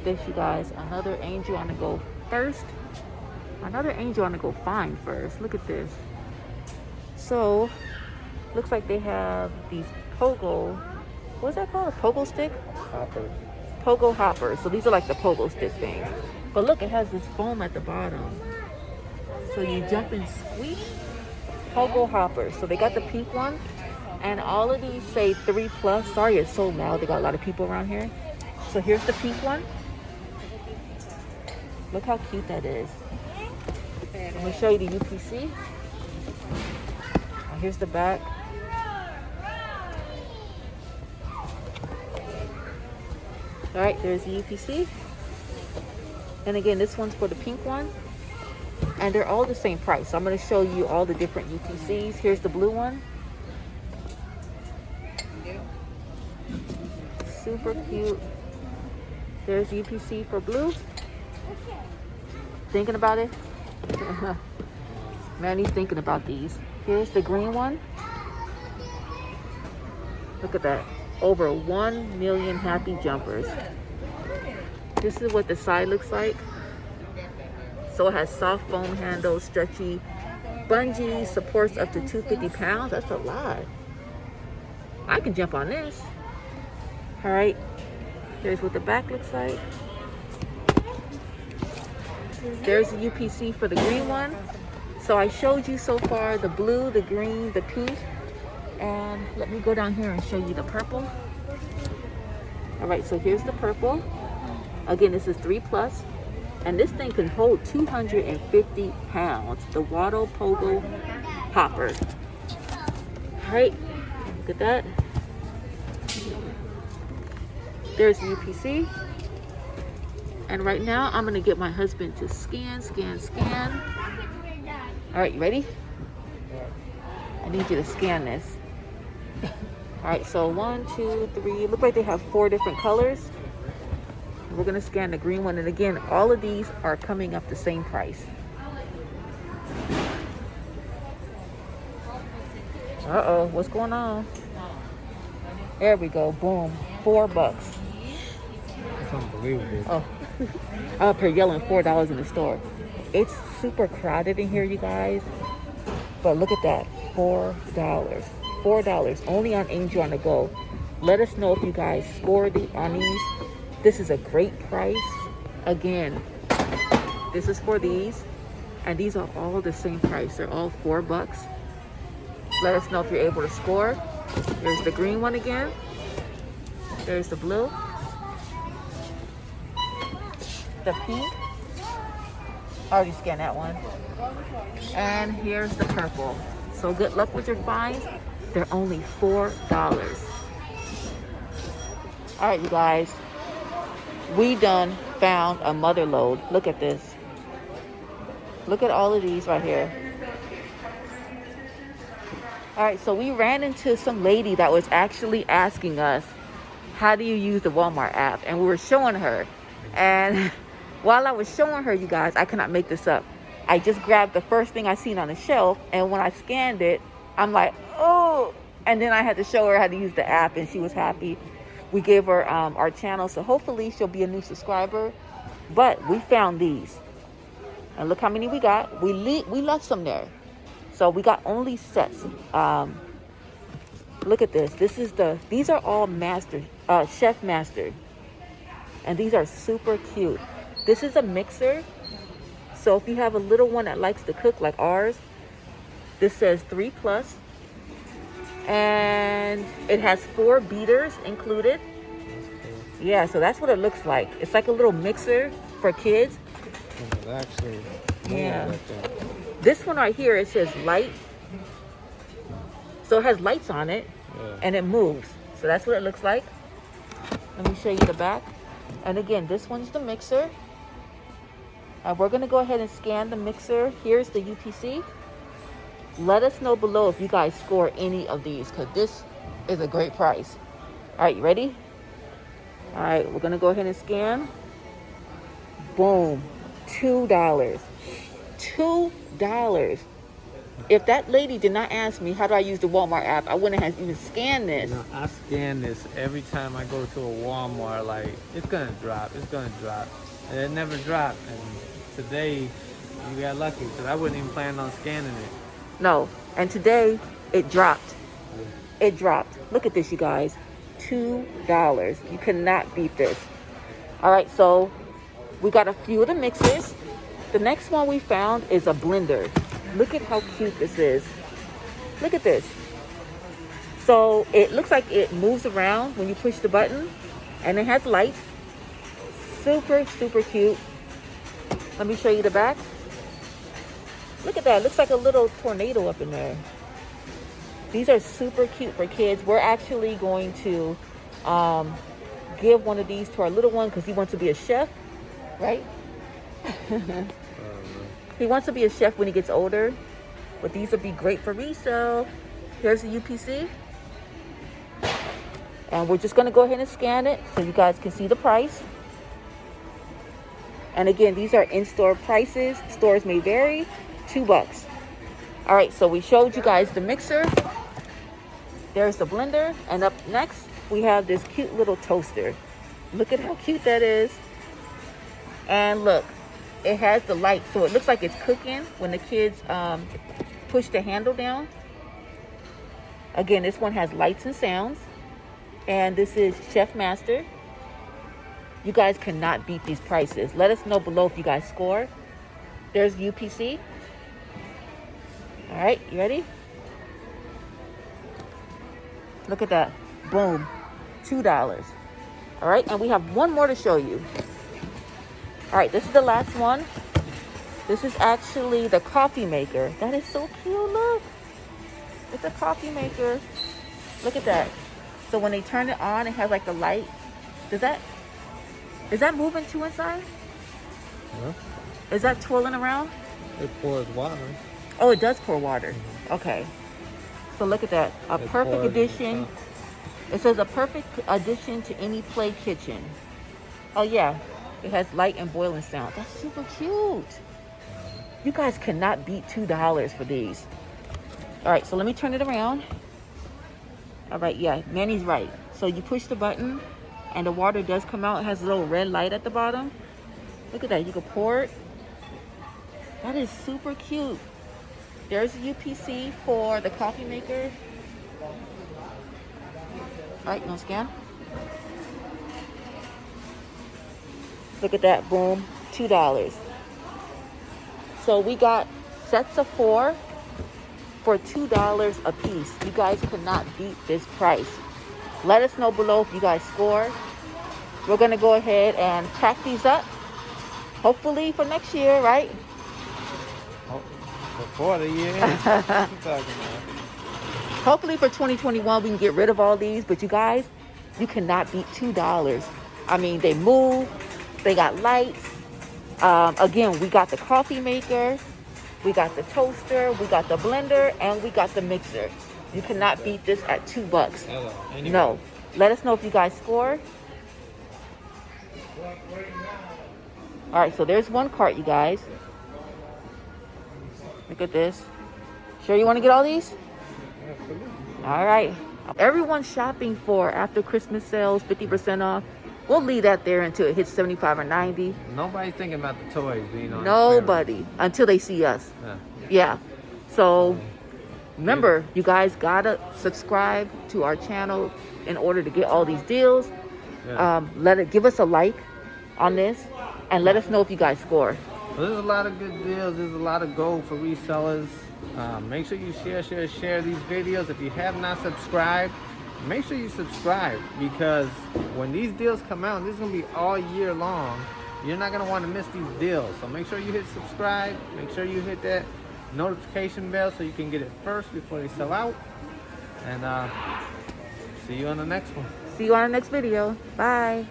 this, you guys. Another angel on the go first. Another angel on the go find first. Look at this. So, looks like they have these Pogo, what's that called? A Pogo stick? Hoppers. Pogo hoppers. So these are like the Pogo stick things. But look, it has this foam at the bottom. So you jump and squeak. Pogo hoppers. So they got the pink one. And all of these say 3+. Sorry, it's so loud. They got a lot of people around here. So here's the pink one. Look how cute that is. I'm going to show you the UPC. Here's the back. All right, there's the UPC. And again, this one's for the pink one. And they're all the same price. So I'm going to show you all the different UPCs. Here's the blue one. Super cute. There's UPC for blue. Thinking about it? Man, he's thinking about these. Here's the green one. Look at that. Over 1 million happy jumpers. This is what the side looks like. So it has soft foam handles, stretchy bungee, supports up to 250 pounds. That's a lot. I can jump on this. All right. Here's what the back looks like. There's the UPC for the green one. So I showed you so far the blue, the green, the pink, and let me go down here and show you the purple. All right, so here's the purple. Again, this is 3+, and this thing can hold 250 pounds. The Watto Pogo hopper. All right, look at that. There's the UPC. And right now, I'm gonna get my husband to scan. All right, you ready? I need you to scan this. All right, so 1, 2, 3. Look like they have 4 different colors. We're gonna scan the green one. And again, all of these are coming up the same price. Uh-oh, what's going on? There we go, boom, $4. That's unbelievable. Oh, I'm up here yelling $4 in the store. It's super crowded in here, you guys. But look at that, $4. $4 only on Angel on the Go. Let us know if you guys score on these. This is a great price. Again, this is for these, and these are all the same price. They're all $4. Let us know if you're able to score. There's the green one again. There's the blue. The pink. I already scanned that one. And here's the purple. So good luck with your finds. They're only $4. All right, you guys. We done found a mother lode. Look at this. Look at all of these right here. All right, so we ran into some lady that was actually asking us, how do you use the Walmart app? And we were showing her. And while I was showing her, you guys, I cannot make this up. I just grabbed the first thing I seen on the shelf, and when I scanned it, I'm like, oh. And then I had to show her how to use the app, and she was happy. We gave her our channel, so hopefully she'll be a new subscriber. But we found these. And look how many we got. We left some there. So we got only sets. Look at this. These are all chef mastered. And these are super cute. This is a mixer. So if you have a little one that likes to cook like ours, this says 3+. And it has 4 beaters included. Yeah, so that's what it looks like. It's like a little mixer for kids. Actually, yeah. This one right here, it says light. So it has lights on it, and it moves. So that's what it looks like. Let me show you the back. And again, this one's the mixer. We're gonna go ahead and scan the mixer. Here's the UPC. Let us know below if you guys score any of these, because this is a great price. All right, you ready? All right, we're gonna go ahead and scan. Boom, $2. $2. If that lady did not ask me how do I use the Walmart app, I wouldn't have even scanned this. You know, I scan this every time I go to a Walmart. Like, it's gonna drop. It's gonna drop. And it never dropped. And today, you got lucky because I wasn't even planning on scanning it. No. And today, it dropped. It dropped. Look at this, you guys. $2. You cannot beat this. All right, so we got a few of the mixers. The next one we found is a blender. Look at how cute this is. Look at this. So it looks like it moves around when you push the button, and it has lights. Super, super cute. Let me show you the back. Look at that. It looks like a little tornado up in there. These are super cute for kids. We're actually going to give one of these to our little one because he wants to be a chef, right? He wants to be a chef when he gets older, but these would be great for resale. Here's the UPC. And we're just gonna go ahead and scan it so you guys can see the price. And again, these are in-store prices. Stores may vary, $2. All right, so we showed you guys the mixer. There's the blender. And up next, we have this cute little toaster. Look at how cute that is. And look, it has the light, so it looks like it's cooking when the kids push the handle down. Again, this one has lights and sounds. And this is Chef Master. You guys cannot beat these prices. Let us know below if you guys score. There's UPC. All right, you ready? Look at that. Boom. $2. All right, and we have one more to show you. All right, this is the last one. This is actually the coffee maker. That is so cute, look. It's a coffee maker. Look at that. So when they turn it on, it has like a light. Is that moving too inside? Yeah. Is that twirling around? It pours water. Oh, it does pour water. Okay. So look at that. A perfect addition. It says a perfect addition to any play kitchen. Oh yeah. It has light and boiling sound. That's super cute. You guys cannot beat $2 for these. All right, so let me turn it around. All right, yeah, Manny's right. So you push the button and the water does come out. It has a little red light at the bottom. Look at that, you can pour it. That is super cute. There's a UPC for the coffee maker. All right, no scan. Look at that, boom, $2. So we got sets of 4 for $2 a piece. You guys cannot beat this price. Let us know below if you guys score. We're gonna go ahead and pack these up, hopefully for next year, right? Oh, before the year. What you talking about? Hopefully for 2021 we can get rid of all these, but you guys, you cannot beat $2. I mean, they move, they got lights. Again, we got the coffee maker, we got the toaster, we got the blender, and we got the mixer. You cannot beat this at $2. Hello. Anyway. No. Let us know if you guys score. All right, so there's one cart, you guys. Look at this. Sure you want to get all these? All right. Everyone's shopping for after Christmas sales, 50% off. We'll leave that there until it hits 75 or 90. Nobody's thinking about the toys being on. Nobody. Until they see us. Yeah. So remember, you guys gotta subscribe to our channel in order to get all these deals. Yeah. Give us a like on this and let us know if you guys score. Well, there's a lot of good deals. There's a lot of gold for resellers. Make sure you share these videos. If you have not subscribed, make sure you subscribe, because when these deals come out, this is going to be all year long. You're not going to want to miss these deals. So make sure you hit subscribe. Make sure you hit that notification bell so you can get it first before they sell out. And see you on the next one. See you on the next video. Bye.